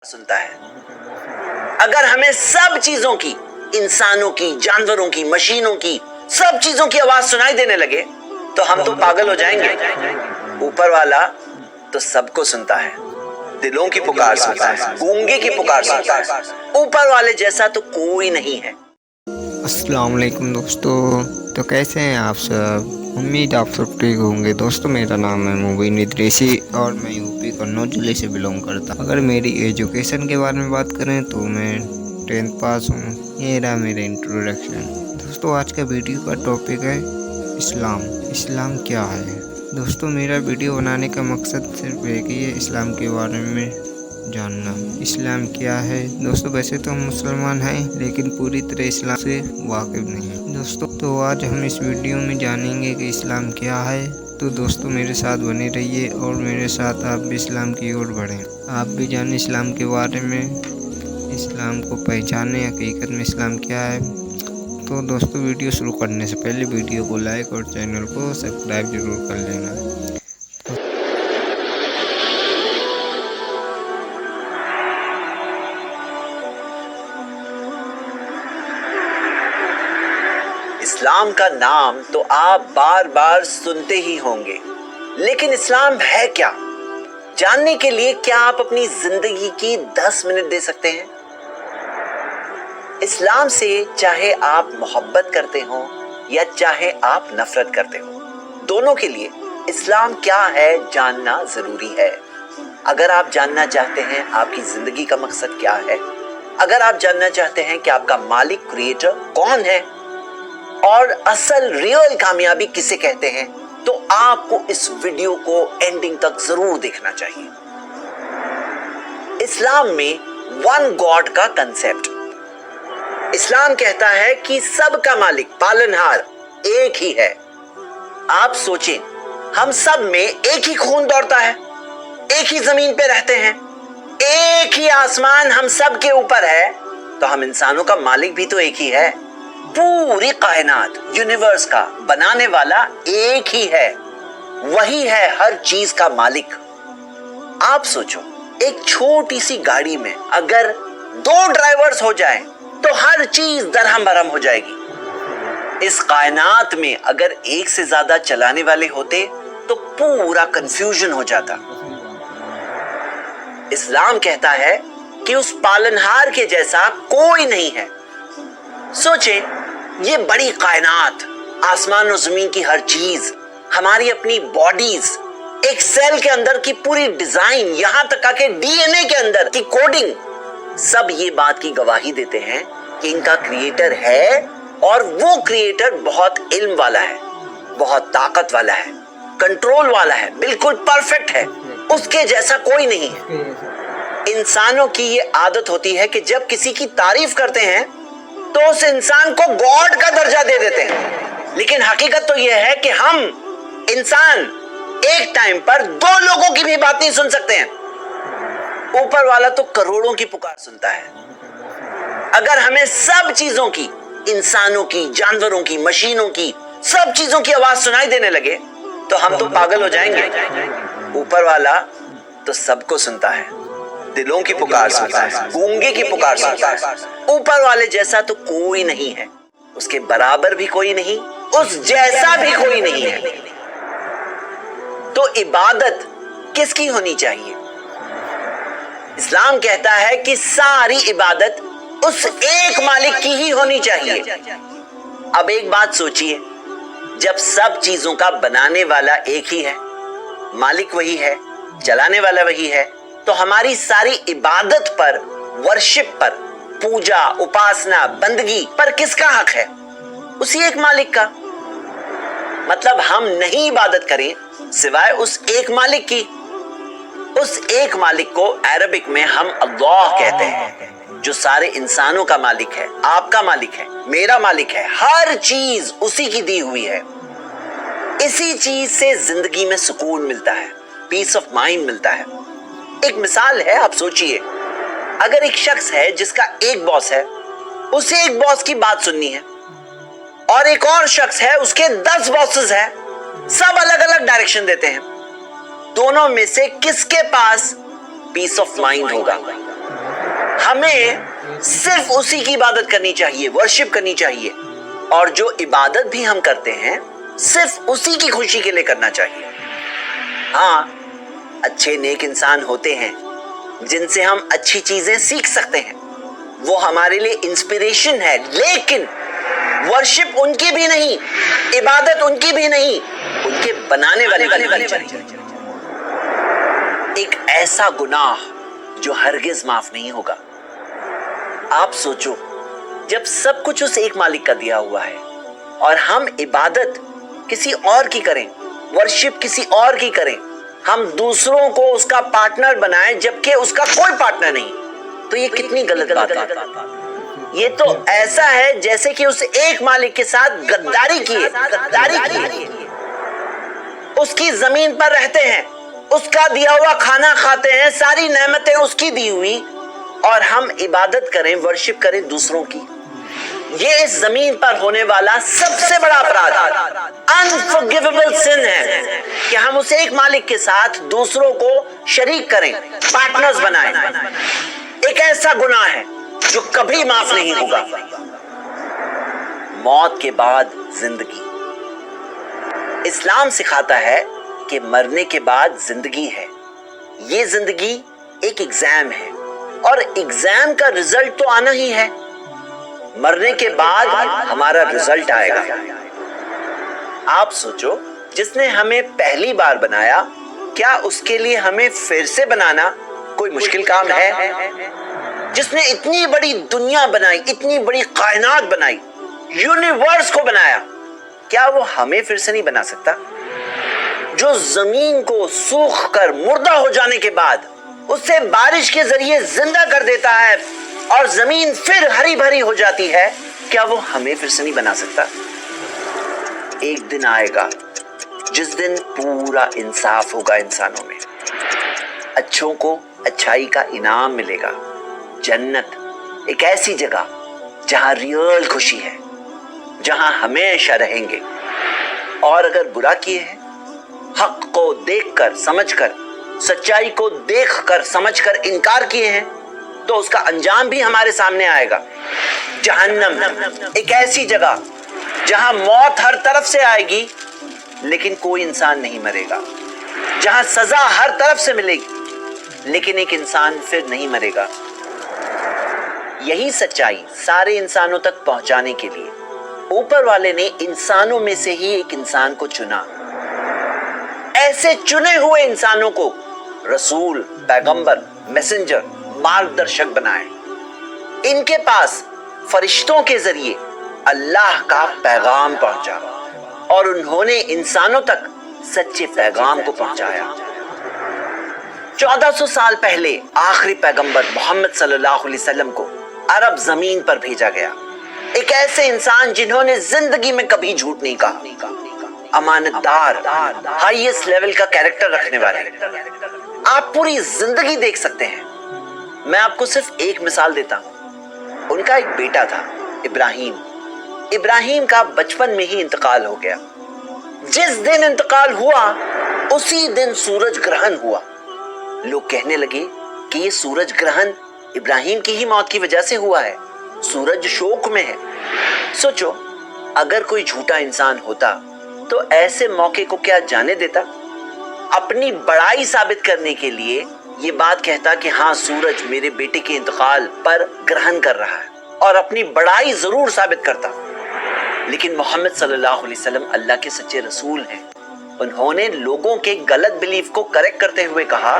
सुनता है। अगर हमें सब चीजों की, इंसानों की, जानवरों की, मशीनों की, सब चीजों की आवाज सुनाई देने लगे तो हम तो पागल हो जाएंगे। ऊपर वाला तो सबको सुनता है, दिलों की पुकार सुनता है, गूंगे की पुकार सुनता है। ऊपर वाले जैसा तो कोई नहीं है। अस्सलाम वालेकुम दोस्तों, तो कैसे हैं आप सब? उम्मीद आप सब ठीक होंगे। दोस्तों मेरा नाम है मुबीन इदरीसी और मैं यूपी कन्नौज जिले से बिलोंग करता हूँ। अगर मेरी एजुकेशन के बारे में बात करें तो मैं 10th पास हूँ। ये रहा मेरा इंट्रोडक्शन। दोस्तों आज का वीडियो का टॉपिक है इस्लाम। इस्लाम क्या है? दोस्तों मेरा वीडियो बनाने का मकसद सिर्फ एक ही है, इस्लाम के बारे में जानना। इस्लाम क्या है? दोस्तों वैसे तो हम मुसलमान हैं लेकिन पूरी तरह इस्लाम से वाकिफ नहीं है दोस्तों। तो आज हम इस वीडियो में जानेंगे कि इस्लाम क्या है। तो दोस्तों मेरे साथ बने रहिए और मेरे साथ आप भी इस्लाम की ओर बढ़ें। आप भी जानें इस्लाम के बारे में, इस्लाम को पहचानें, हकीकत में इस्लाम क्या है। तो दोस्तों वीडियो शुरू करने से पहले वीडियो को लाइक और चैनल को सब्सक्राइब जरूर कर लेना। इस्लाम का नाम तो आप बार बार सुनते ही होंगे, लेकिन इस्लाम है क्या? जानने के लिए क्या आप अपनी जिंदगी की 10 मिनट दे सकते हैं? इस्लाम से चाहे आप मोहब्बत करते हो या चाहे आप नफरत करते हो, दोनों के लिए इस्लाम क्या है जानना जरूरी है। अगर आप जानना चाहते हैं आपकी जिंदगी का मकसद क्या है, अगर आप जानना चाहते हैं कि आपका मालिक, क्रिएटर कौन है और असल रियल कामयाबी किसे कहते हैं, तो आपको इस वीडियो को एंडिंग तक जरूर देखना चाहिए। इस्लाम में वन गॉड का कंसेप्ट। इस्लाम कहता है कि सबका मालिक, पालनहार एक ही है। आप सोचें, हम सब में एक ही खून दौड़ता है, एक ही जमीन पे रहते हैं, एक ही आसमान हम सब के ऊपर है, तो हम इंसानों का मालिक भी तो एक ही है। पूरी कायनात, यूनिवर्स का बनाने वाला एक ही है, वही है हर चीज का मालिक। आप सोचो, एक छोटी सी गाड़ी में अगर 2 ड्राइवर्स हो जाएं, तो हर चीज दरहम बरहम हो जाएगी। इस कायनात में अगर एक से ज्यादा चलाने वाले होते तो पूरा कंफ्यूजन हो जाता। इस्लाम कहता है कि उस पालनहार के जैसा कोई नहीं है। सोचें, ये बड़ी कायनात, आसमान और जमीन की हर चीज, हमारी अपनी बॉडीज, एक सेल के अंदर की पूरी डिजाइन, यहां तक आके डीएनए के अंदर की कोडिंग, सब ये बात की गवाही देते हैं कि इनका क्रिएटर है और वो क्रिएटर बहुत इल्म वाला है, बहुत ताकत वाला है, कंट्रोल वाला है, बिल्कुल परफेक्ट है, उसके जैसा कोई नहीं है। इंसानों की ये आदत होती है कि जब किसी की तारीफ करते हैं तो उस इंसान को गॉड का दर्जा दे देते हैं, लेकिन हकीकत तो यह है कि हम इंसान एक टाइम पर 2 लोगों की भी बात नहीं सुन सकते हैं। ऊपर वाला तो करोड़ों की पुकार सुनता है। अगर हमें सब चीजों की, इंसानों की, जानवरों की, मशीनों की, सब चीजों की आवाज सुनाई देने लगे तो हम तो पागल हो जाएंगे। ऊपर वाला तो सबको सुनता है, दिलों की पुकार सुनता है, गूंगे की पुकार सुनता है। ऊपर वाले जैसा तो कोई नहीं है, उसके बराबर भी कोई नहीं, उस जैसा भी कोई नहीं है। तो इबादत किसकी होनी चाहिए? इस्लाम कहता है कि सारी इबादत उस एक मालिक की ही होनी चाहिए। अब एक बात सोचिए, जब सब चीजों का बनाने वाला एक ही है, मालिक वही है, चलाने वाला वही है, तो हमारी सारी इबादत पर, वर्शिप पर, पूजा, उपासना, बंदगी पर किसका हक है? उसी एक मालिक का। मतलब हम नहीं इबादत करें सिवाय उस एक मालिक की। उस एक मालिक को अरबिक में हम अल्लाह कहते हैं, जो सारे इंसानों का मालिक है, आपका मालिक है, मेरा मालिक है, हर चीज उसी की दी हुई है। इसी चीज से जिंदगी में सुकून मिलता है, पीस ऑफ माइंड मिलता है। एक मिसाल है, आप सोचिए, अगर एक शख्स है जिसका एक बॉस है, उसे एक बॉस की बात सुननी है, और एक और शख्स है उसके 10 बॉसेस हैं, सब अलग अलग डायरेक्शन देते हैं, दोनों में से किसके पास पीस ऑफ माइंड होगा? हमें सिर्फ उसी की इबादत करनी चाहिए, वर्शिप करनी चाहिए, और जो इबादत भी हम करते हैं सिर्फ उसी की खुशी के लिए करना चाहिए। हाँ, अच्छे नेक इंसान होते हैं जिनसे हम अच्छी चीजें सीख सकते हैं, वो हमारे लिए इंस्पिरेशन है, लेकिन वर्शिप उनकी भी नहीं, इबादत उनकी भी नहीं, उनके बनाने वाले चाहिए। एक ऐसा गुनाह जो हरगिज माफ नहीं होगा। आप सोचो, जब सब कुछ उस एक मालिक का दिया हुआ है और हम इबादत किसी और की करें, वर्शिप किसी और की करें, हम दूसरों को उसका पार्टनर बनाएं जबकि उसका कोई पार्टनर नहीं, तो ये कितनी गलत बात है। ये तो ऐसा है जैसे कि उस एक मालिक के साथ गद्दारी की, उसकी जमीन पर रहते हैं, उसका दिया हुआ खाना खाते हैं, सारी नेमतें उसकी दी हुई, और हम इबादत करें, वर्शिप करें दूसरों की। ये इस जमीन पर होने वाला सबसे बड़ा अपराध, अनफॉरगिवेबल सिन है कि हम उस एक मालिक के साथ दूसरों को शरीक करें, पार्टनर्स बनाएं। एक ऐसा गुनाह है जो कभी माफ नहीं होगा। मौत के बाद जिंदगी। इस्लाम सिखाता है कि मरने के बाद जिंदगी है। ये जिंदगी एक एग्जाम है और एग्जाम का रिजल्ट तो आना ही है। मरने के बाद हमारा रिजल्ट आएगा। आप सोचो, जिसने हमें पहली बार बनाया, क्या उसके लिए हमें फिर से बनाना कोई मुश्किल काम है? जिसने इतनी बड़ी दुनिया बनाई, इतनी बड़ी कायनात बनाई, यूनिवर्स को बनाया, क्या वो हमें फिर से नहीं बना सकता? जो जमीन को सूख कर मुर्दा हो जाने के बाद उसे बारिश के जरिए जिंदा कर देता है और जमीन फिर हरी भरी हो जाती है, क्या वो हमें फिर से नहीं बना सकता? एक दिन आएगा जिस दिन पूरा इंसाफ होगा इंसानों में, अच्छों को अच्छाई का इनाम मिलेगा। जन्नत एक ऐसी जगह जहां रियल खुशी है, जहां हमेशा रहेंगे। और अगर बुरा किए हैं, हक को देखकर समझकर, सच्चाई को देखकर समझकर इनकार किए हैं, तो उसका अंजाम भी हमारे सामने आएगा। जहन्नम एक ऐसी जगह जहां मौत हर तरफ से आएगी लेकिन कोई इंसान नहीं मरेगा, जहां सजा हर तरफ से मिलेगी लेकिन एक इंसान फिर नहीं मरेगा। यही सच्चाई सारे इंसानों तक पहुंचाने के लिए ऊपर वाले ने इंसानों में से ही एक इंसान को चुना। ऐसे चुने हुए इंसानों को रसूल, पैगंबर, मैसेंजर, मार्गदर्शक बनाए। इनके पास फरिश्तों के जरिए अल्लाह का पैगाम पहुंचा और उन्होंने इंसानों तक सच्चे पैगाम को पहुंचाया। 1400 साल पहले आखिरी पैगंबर मोहम्मद सल्लल्लाहु अलैहि वसल्लम को अरब जमीन पर भेजा गया। एक ऐसे इंसान जिन्होंने जिंदगी में कभी झूठ नहीं कहा, अमानतदार, हाईएस्ट लेवल का कैरेक्टर रखने वाले। आप पूरी जिंदगी देख सकते हैं। मैं आपको सिर्फ एक मिसाल देता हूं। उनका एक बेटा था, इब्राहिम। इब्राहिम का बचपन में ही इंतकाल हो गया। जिस दिन इंतकाल हुआ उसी दिन सूरज ग्रहण हुआ। लोग कहने लगे कि ये सूरज ग्रहण इब्राहिम की ही मौत की वजह से हुआ है, सूरज शोक में है। सोचो, अगर कोई झूठा इंसान होता तो ऐसे मौके को क्या जाने देता? अपनी बड़ाई साबित करने के लिए ये बात कहता कि हाँ, सूरज मेरे बेटे के इंतकाल पर ग्रहण कर रहा है, और अपनी बड़ाई जरूर साबित करता। लेकिन मोहम्मद सल्लल्लाहु अलैहि वसल्लम अल्लाह के सच्चे रसूल हैं। उन्होंने लोगों के गलत बिलीफ को करेक्ट करते हुए कहा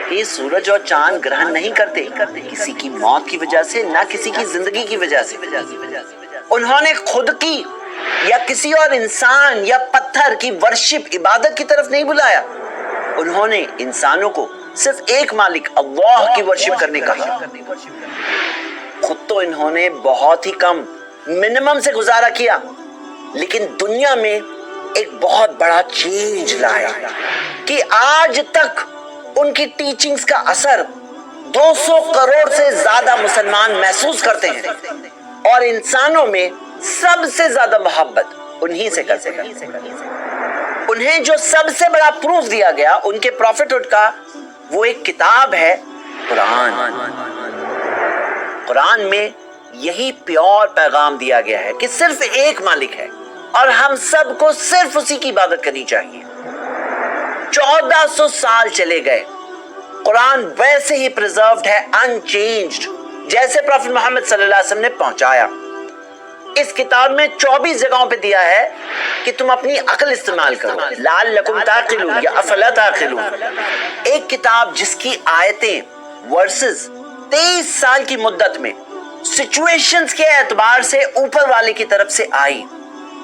कि सूरज और चांद ग्रहण नहीं करते किसी की मौत की वजह से, ना किसी की जिंदगी की वजह से। उन्होंने खुद की या किसी और इंसान या पत्थर की वर्शिप, इबादत की तरफ नहीं बुलाया। उन्होंने इंसानों को सिर्फ एक मालिक अल्लाह की वर्शिप करने कहा। खुद तो इन्होंने बहुत ही कम, मिनिमम से गुजारा किया, लेकिन दुनिया में एक बहुत बड़ा चेंज लाया कि आज तक उनकी टीचिंग्स का असर 200 करोड़ से ज्यादा मुसलमान महसूस करते हैं, और इंसानों में सबसे ज्यादा मोहब्बत उन्हीं से करते हैं। उन्हें जो सबसे बड़ा प्रूफ दिया गया उनके प्रॉफिटहुड का, वो एक किताब है, कुरान। قرآن میں یہی پیور پیغام دیا گیا ہے کہ صرف ایک مالک ہے اور ہم سب کو صرف اسی کی عبادت کرنی چاہیے۔ 1400 سال چلے گئے، قرآن ویسے ہی پریزروڈ ہے، انچینجڈ، جیسے پروفٹ محمد صلی اللہ علیہ وسلم نے پہنچایا۔ اس کتاب میں 24 جگہوں پہ دیا ہے کہ تم اپنی عقل استعمال کرو، لعلکم تعقلون یا افلا تعقلون۔ ایک کتاب جس کی آیتیں، ورسز 23 سال کی مدت میں سچویشنز کے اعتبار سے اوپر والے کی طرف سے آئی،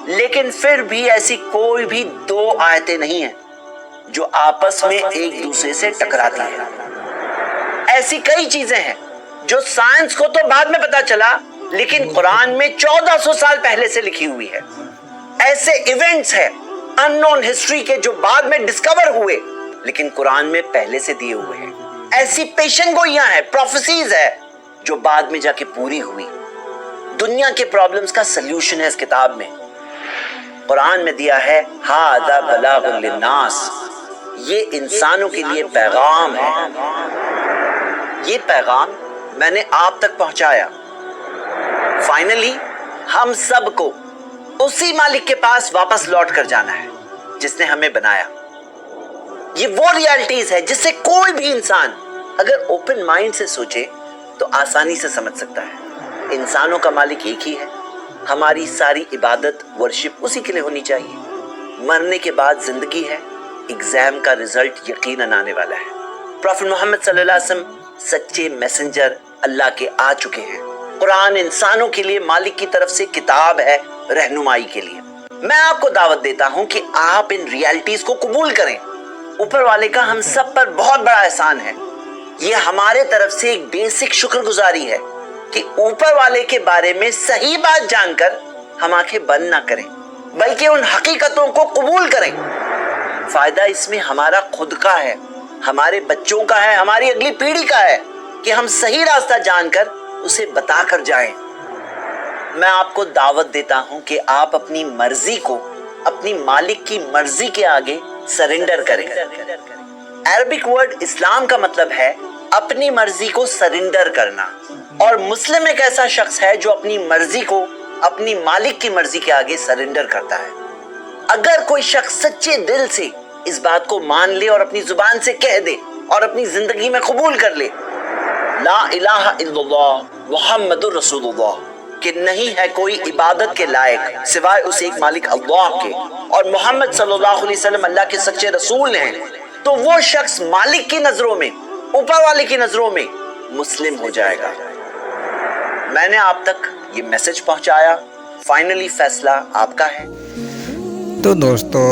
لیکن پھر بھی ایسی کوئی بھی 2 آیتیں نہیں ہیں جو آپس میں ایک دوسرے سے ٹکراتی ہیں۔ ایسی کئی چیزیں ہیں جو سائنس کو تو بعد میں پتا چلا، لیکن قرآن میں 1400 سال پہلے سے لکھی ہوئی ہے۔ ایسے ایونٹس ہیں ان نون ہسٹری کے جو بعد میں ڈسکور ہوئے، لیکن قرآن میں پہلے سے دیے ہوئے ہیں۔ ایسی پیشن گوئیاں ہیں، پروفیسیز ہے جو بعد میں جا کے پوری ہوئی۔ دنیا کے پرابلمز کا سلیوشن ہے اس کتاب میں۔ قرآن میں دیا ہے ھذا بلاغ للناس، یہ انسانوں کے لیے پیغام ہے۔ یہ پیغام میں نے آپ تک پہنچایا۔ فائنلی ہم سب کو اسی مالک کے پاس واپس لوٹ کر جانا ہے جس نے ہمیں بنایا۔ یہ وہ ریالٹیز ہے جس سے کوئی بھی انسان اگر اوپن مائنڈ سے سوچے تو آسانی سے سمجھ سکتا ہے۔ انسانوں کا مالک ایک ہی ہے، ہماری ساری عبادت ورشپ اسی کے لیے ہونی چاہیے۔ مرنے کے بعد زندگی ہے، ایگزام کا رزلٹ یقیناً آنے والا ہے۔ پروفٹ محمد صلی اللہ علیہ وسلم سچے میسنجر اللہ کے آ چکے ہیں۔ قرآن انسانوں کے لیے مالک کی طرف سے کتاب ہے رہنمائی کے لیے۔ میں آپ کو دعوت دیتا ہوں کہ آپ ان ریالٹیز کو قبول کریں۔ اوپر والے کا ہم سب پر بہت بڑا احسان ہے۔ یہ ہمارے طرف سے ایک بیسک شکر گزاری ہے کہ اوپر والے کے بارے میں صحیح بات جان کر ہم آنکھیں بند نہ کریں، بلکہ ان حقیقتوں کو قبول کریں۔ فائدہ اس میں ہمارا خود کا ہے، ہمارے بچوں کا ہے، ہماری اگلی پیڑھی کا ہے کہ ہم صحیح راستہ جان کر اسے بتا کر جائیں۔ میں آپ کو دعوت دیتا ہوں کہ آپ اپنی مرضی کو اپنی مالک کی مرضی کے آگے سرنڈر کریں۔ عربک ورڈ اسلام کا مطلب ہے اپنی مرضی کو سرنڈر کرنا، اور مسلم ایک ایسا شخص ہے جو اپنی مرضی کو اپنی مالک کی مرضی کے آگے سرنڈر کرتا ہے۔ اگر کوئی شخص سچے دل سے اس بات کو مان لے اور اپنی زبان سے کہہ دے اور اپنی زندگی میں قبول کر لے لا الہ الا اللہ محمد رسول اللہ، کہ نہیں ہے کوئی عبادت کے لائق سوائے اس ایک مالک اللہ کے، اور محمد صلی اللہ علیہ وسلم اللہ کے سچے رسول ہیں، تو وہ شخص مالک کی نظروں میں، اوپر والے کی نظروں میں مسلم ہو جائے گا۔ میں نے آپ تک یہ میسج پہنچایا، فائنلی فیصلہ آپ کا ہے۔ تو دوستو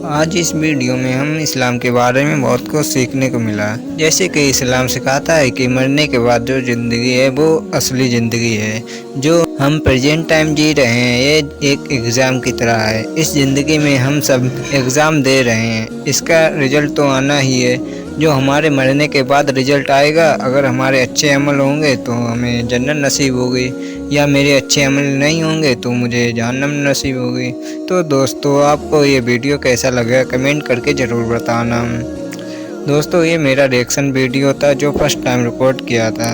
آج اس ویڈیو میں ہم اسلام کے بارے میں بہت کچھ سیکھنے کو ملا، جیسے کہ اسلام سکھاتا ہے کہ مرنے کے بعد جو زندگی ہے وہ اصلی زندگی ہے۔ جو ہم پریزنٹ ٹائم جی رہے ہیں یہ ایک ایگزام کی طرح ہے۔ اس زندگی میں ہم سب ایگزام دے رہے ہیں، اس کا رزلٹ تو آنا ہی ہے۔ جو ہمارے مرنے کے بعد رزلٹ آئے گا، اگر ہمارے اچھے عمل ہوں گے تو ہمیں جنت نصیب ہوگی، یا میرے اچھے عمل نہیں ہوں گے تو مجھے جہنم نصیب ہوگی۔ تو دوستو آپ کو یہ ویڈیو کیسا لگا کمنٹ کر کے ضرور بتانا۔ دوستو یہ میرا ریئیکشن ویڈیو تھا جو فرسٹ ٹائم ریکارڈ کیا تھا۔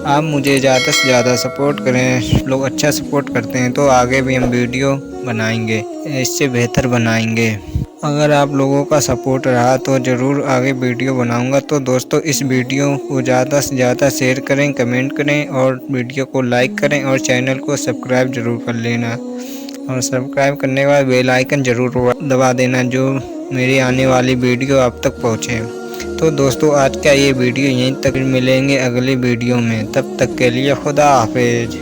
آپ مجھے زیادہ سے زیادہ سپورٹ کریں، لوگ اچھا سپورٹ کرتے ہیں تو آگے بھی ہم ویڈیو بنائیں گے، اس سے بہتر بنائیں گے۔ اگر آپ لوگوں کا سپورٹ رہا تو ضرور آگے ویڈیو بناؤں گا۔ تو دوستو اس ویڈیو کو زیادہ سے زیادہ شیئر کریں، کمنٹ کریں اور ویڈیو کو لائک کریں، اور چینل کو سبسکرائب ضرور کر لینا، اور سبسکرائب کرنے کے بعد بیل آئیکن ضرور دبا دینا جو میری آنے والی ویڈیو آپ تک پہنچے۔ تو دوستو آج کا یہ ویڈیو یہیں تک، ملیں گے اگلی ویڈیو میں، تب تک کے لیے خدا حافظ۔